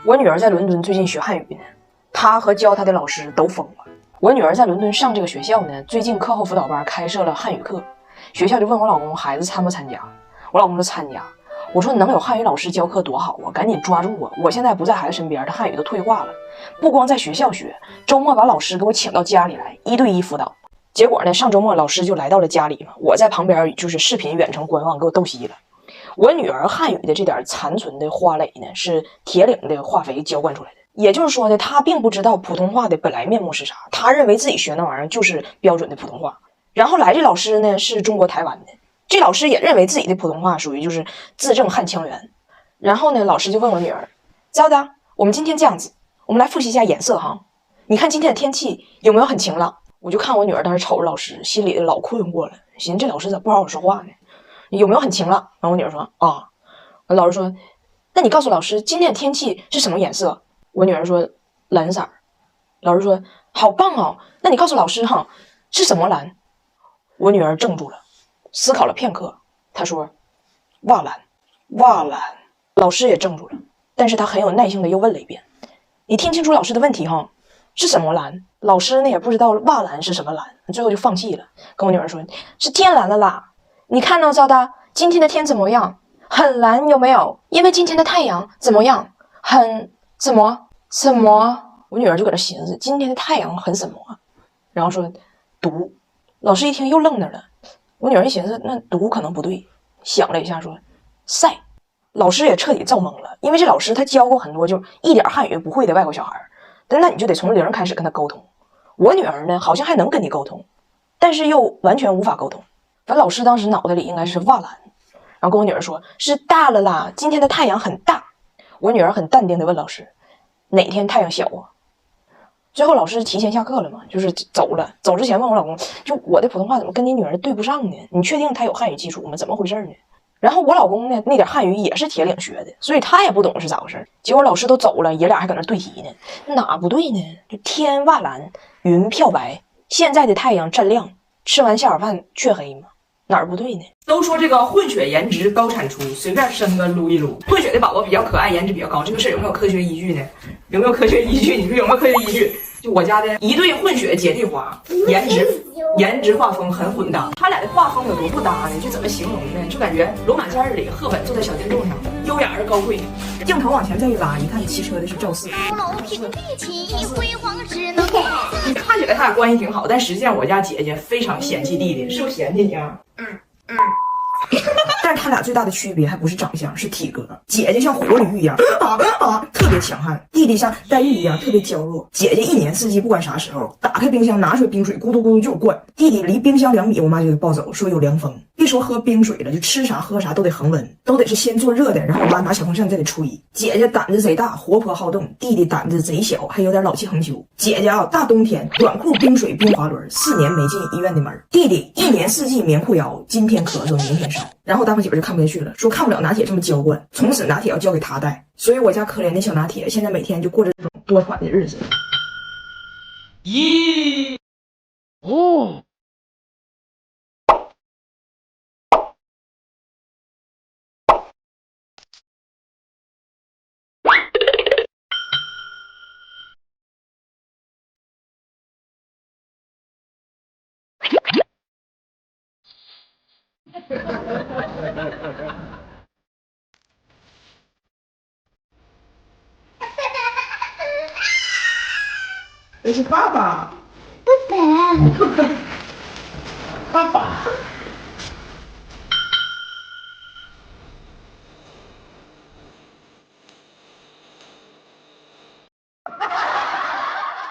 我女儿在伦敦最近学汉语呢，她和教她的老师都疯了。我女儿在伦敦上这个学校呢，最近课后辅导班开设了汉语课，学校就问我老公孩子参不参加，我老公说参加。我说能有汉语老师教课多好啊，赶紧抓住我！我现在不在孩子身边，他汉语都退化了，不光在学校学，周末把老师给我请到家里来，1对1辅导。结果呢，上周末老师就来到了家里嘛，我在旁边就是视频远程观望，给我逗稀了。我女儿汉语的这点残存的花蕾呢，是铁岭的化肥浇灌出来的。也就是说呢，她并不知道普通话的本来面目是啥，她认为自己学那玩意儿就是标准的普通话。然后来这老师呢是中国台湾的，这老师也认为自己的普通话属于就是字正汉腔圆。然后呢，老师就问我女儿，糟的，我们今天这样子，我们来复习一下颜色哈。你看今天的天气有没有很晴朗？我就看我女儿当时瞅着老师，心里老困惑了，寻思这老师咋不好好说话呢？有没有很晴朗？然后我女儿说啊，老师说，那你告诉老师今天的天气是什么颜色？我女儿说蓝色。老师说好棒哦，那你告诉老师哈，是什么蓝？我女儿怔住了，思考了片刻，她说瓦蓝。瓦蓝。老师也怔住了，但是他很有耐性的又问了一遍，你听清楚老师的问题哈，是什么蓝？老师呢也不知道瓦蓝是什么蓝，最后就放弃了，跟我女儿说是天蓝了啦。你看到糟的，今天的天怎么样？很蓝有没有？因为今天的太阳怎么样？很什么？我女儿就搁这寻思，今天的太阳很什么？然后说毒。老师一听又愣那儿了。我女儿一寻思，那毒可能不对，想了一下说晒。老师也彻底造懵了，因为这老师他教过很多就一点汉语不会的外国小孩，但那你就得从零开始跟他沟通。我女儿呢好像还能跟你沟通，但是又完全无法沟通。反正老师当时脑袋里应该是瓦蓝，然后跟我女儿说是大了啦，今天的太阳很大。我女儿很淡定的问老师哪天太阳小啊？最后老师提前下课了嘛，就是走了。走之前问我老公，就我的普通话怎么跟你女儿对不上呢？你确定她有汉语基础吗？怎么回事呢？然后我老公呢那点汉语也是铁岭学的，所以他也不懂是咋回事。结果老师都走了，爷俩还搁那对题呢，哪不对呢？就天瓦蓝，云漂白，现在的太阳湛亮，吃完下晚饭却黑吗？哪儿不对呢？都说这个混血颜值高产出，随便生个撸一撸。混血的宝宝比较可爱，颜值比较高，这个事有没有科学依据呢？有没有科学依据？你说有没有科学依据？就我家的一对混血姐弟花，颜值画风很混搭。他俩的画风有多不搭呢？就怎么形容呢？就感觉罗马假日里赫本坐在小金凳上，优雅而高贵。镜头往前再一拉，一看骑车的是赵四。看起来他俩关系挺好，但实际上我家姐姐非常嫌弃弟弟，是不是嫌弃你啊？但是他俩最大的区别还不是长相，是体格。姐姐像活驴一样特别强悍，弟弟像黛玉一样特别娇弱。姐姐一年四季不管啥时候打开冰箱拿出来冰水咕嘟咕嘟就有灌，弟弟离冰箱2米我妈就给抱走，说有凉风。别说喝冰水了，就吃啥喝啥都得恒温，都得是先做热的，然后我妈拿小风扇再给吹。姐姐胆子贼大，活泼好动，弟弟胆子贼小，还有点老气横秋。姐姐啊，大冬天短裤冰水冰滑轮，4年没进医院的门。弟弟1年4季棉裤腰，今天咳嗽明天烧。然后大伙媳妇就看不下去了，说看不了拿铁这么娇惯，从此拿铁要交给他带。所以我家可怜的小拿铁现在每天就过着这种多喘的日子。咦哦。这是爸爸。爸爸。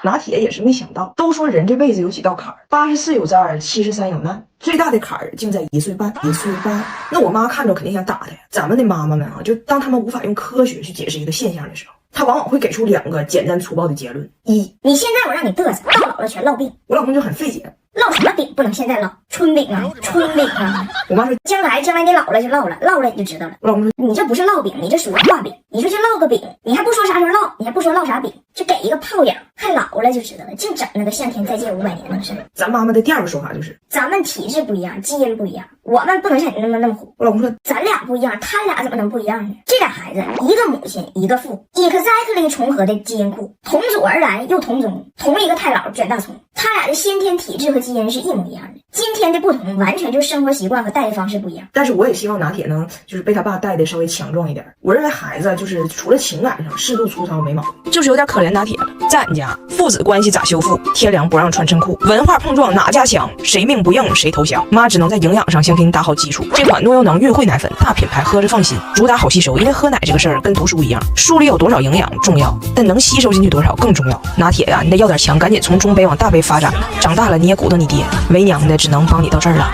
拿铁也是没想到，都说人这辈子有几道坎儿，84有灾，73有难，最大的坎儿竟在1岁半。1岁半，那我妈看着肯定想打他呀。咱们的妈妈们啊，就当他们无法用科学去解释一个现象的时候，她往往会给出2个简单粗暴的结论：一，你现在我让你嘚瑟，到老了全落病。我老公就很费解，烙什么饼不能现在烙？春饼啊，春饼啊。我妈说将来你老了就烙了，烙了你就知道了。我老公说你这不是烙饼，你这属于画饼。你说就烙个饼，你还不说啥时候烙，你还不说烙啥饼，就给一个泡影，看老了就知道了，净整那个向天再借500年的事。咱妈妈的第2个说法就是，咱们体质不一样，基因不一样。我们不能像你那么虎。我老公说咱俩不一样，他俩怎么能不一样呢？这俩孩子，一个母亲，一个父 ，exactly 重合的基因库，同祖而来又同宗，同一个太姥卷大葱，他俩的先天体质和基因是一模一样的。今天的不同，完全就是生活习惯和带的方式不一样。但是我也希望拿铁能就是被他爸带的稍微强壮一点。我认为孩子就是除了情感上适度粗糙没毛病，就是有点可怜拿铁了。在俺家，父子关系咋修复？天凉不让穿衬裤，文化碰撞哪家强？谁命不硬谁投降？妈只能在营养上先给你打好基础。这款诺优能孕慧奶粉，大品牌喝着放心，主打好吸收。因为喝奶这个事儿跟读书一样，书里有多少营养重要，但能吸收进去多少更重要。拿铁呀，你得要点强，赶紧从中杯往大杯发展了。长大了你也鼓捣你爹，为娘的只能帮你到这儿了。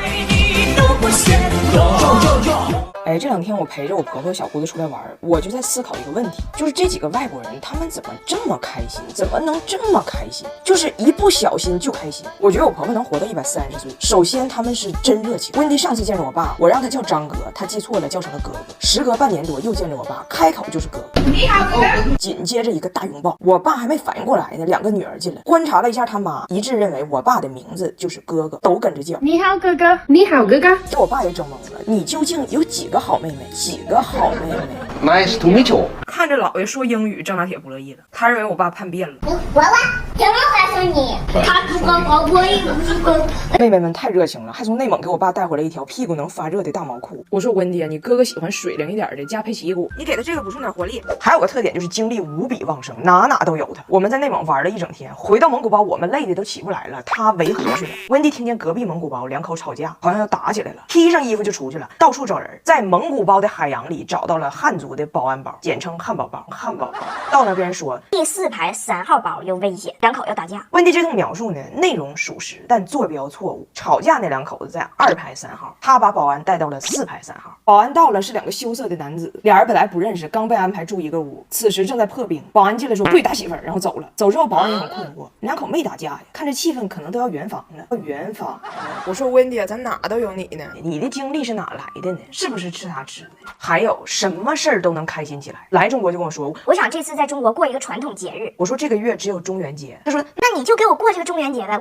哎，这2天我陪着我婆婆小姑子出来玩，我就在思考一个问题，就是这几个外国人他们怎么这么开心，怎么能这么开心，就是一不小心就开心。我觉得我婆婆能活到130岁，首先他们是真热情。温迪上次见着我爸，我让他叫张哥，他记错了叫成了哥哥。时隔半年多又见着我爸，开口就是哥哥，你好哥哥，紧接着一个大拥抱。我爸还没反应过来呢，2个女儿进来，观察了一下他妈，一致认为我爸的名字就是哥哥，都跟着叫你好哥哥，你好哥哥。这我爸也整懵了，你究竟有几个好妹妹？几个好妹妹 ？Nice to meet you。看着姥爷说英语，张拿铁不乐意了，他认为我爸叛变了。我怎么告诉你？他不光光我也不是光。妹妹们太热情了，还从内蒙给我爸带回来一条屁股能发热的大毛裤。我说温迪，你哥哥喜欢水灵一点的加佩奇骨，你给他这个补充点活力。还有个特点就是精力无比旺盛，哪哪都有他。我们在内蒙玩了一整天，回到蒙古包我们累的都起不来了，他维和去了。温迪听见隔壁蒙古包2口吵架，好像要打起来了，披上衣服就出去了，到处找人，在蒙古包的海洋里找到了汉族的保安包，简称汉堡包。汉堡包到那边说第4排3号包有危险，2口要打架。温迪这通描述呢，内容属实，但坐标错误。吵架那2口子在2排3号，他把保安带到了4排3号。保安到了是2个羞涩的男子，俩人本来不认识，刚被安排住一个屋，此时正在破冰。保安进来说对打媳妇儿，然后走了。走之后保安也很困惑，2口没打架呀，看这气氛可能都要圆房了。圆房，我说温迪，咱哪都有你呢，你的精力是哪来的呢？是不是吃他吃的？还有什么事儿都能开心起来？来中国就跟我说，我想这次在中国过一个传统节日。我说这个月只有中元节。他说那你就给我过这个中元节呗。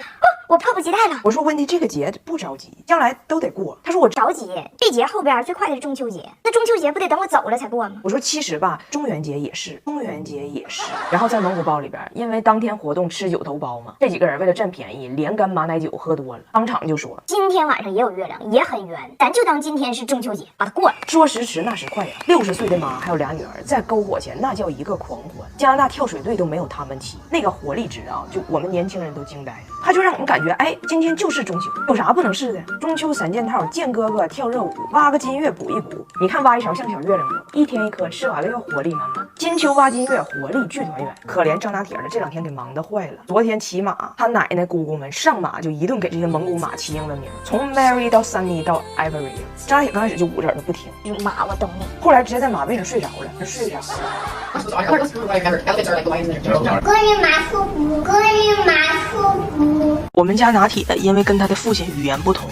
我迫不及待了。我说温迪，这个节不着急，将来都得过。他说我着急，这节后边最快的是中秋节，那中秋节不得等我走了才过吗？我说其实吧，中元节也是，中元节也是。然后在蒙古包里边，因为当天活动吃9头包嘛，这几个人为了占便宜，连干马奶酒喝多了，当场就说今天晚上也有月亮，也很圆，咱就当今天是中秋节，把它过了。说时迟那时快呀，60岁的妈还有2女儿在篝火前那叫一个狂欢，加拿大跳水队都没有他们齐，那个活力值啊，就我们年轻人都惊呆了。他就让我们感觉，哎，今天就是中秋，有啥不能试的？中秋3件套，见哥哥跳热舞，挖个金月补一补。你看挖一勺像小月亮不？一天一颗，吃完了要活力满满。金秋挖金月，活力聚团圆。可怜张拿铁的这2天给忙得坏了。昨天骑马，他奶奶姑姑们上马就一顿给这些蒙古马起英文名，从 Mary 到 Sunny 到 Ivory。张拿铁刚开始就捂着耳朵不听，妈，我懂你。后来直接在马背上睡着了，睡着了。我们家拿铁因为跟他的父亲语言不同，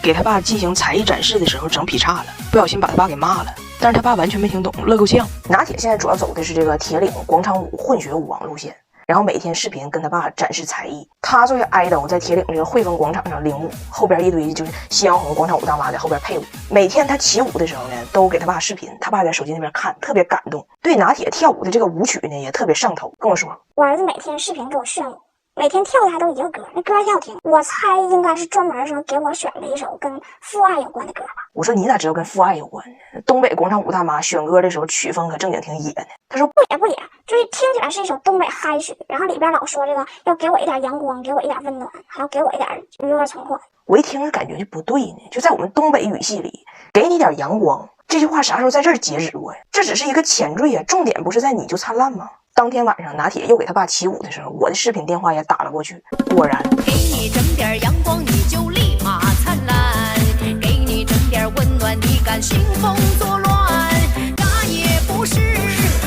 给他爸进行才艺展示的时候整劈叉了，不小心把他爸给骂了，但是他爸完全没听懂，乐够呛。拿铁现在主要走的是这个铁岭广场舞混血舞王路线，然后每天视频跟他爸展示才艺。他作为idol在铁岭这个汇丰广场上领舞，后边一堆就是夕阳红广场舞大妈在后边配舞。每天他起舞的时候呢，都给他爸视频，他爸在手机那边看，特别感动，对拿铁跳舞的这个舞曲呢也特别上头，跟我说我儿子每天视频给我炫舞，每天跳的还都一个歌，那歌要听，我猜应该是专门说给我选了一首跟父爱有关的歌吧。我说你咋知道跟父爱有关呢？东北广场舞大妈选歌的时候曲风可正经挺野呢。他说不野，就是听起来是一首东北嗨曲，然后里边老说这个要给我一点阳光，给我一点温暖，还要给我一点娱乐存款。我一听感觉就不对呢，就在我们东北语系里，给你点阳光这句话啥时候在这儿截止过呀？这只是一个前缀呀，重点不是在你就灿烂吗？当天晚上拿铁又给他爸起舞的时候，我的视频电话也打了过去，果然给你整点阳光你就立马灿烂，给你整点温暖你敢兴风作乱，啥也不是，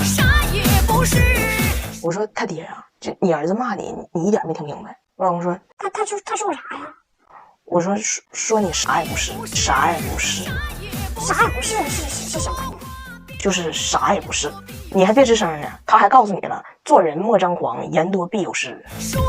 啥也不是。我说他爹啊，这你儿子骂你，你一点没听明白。我老公说他说我啥呀？我说你啥也不是，啥也不是，啥也不是是什么？就是啥也不是。你还别吱声呢，他还告诉你了，做人莫张狂，言多必有失。说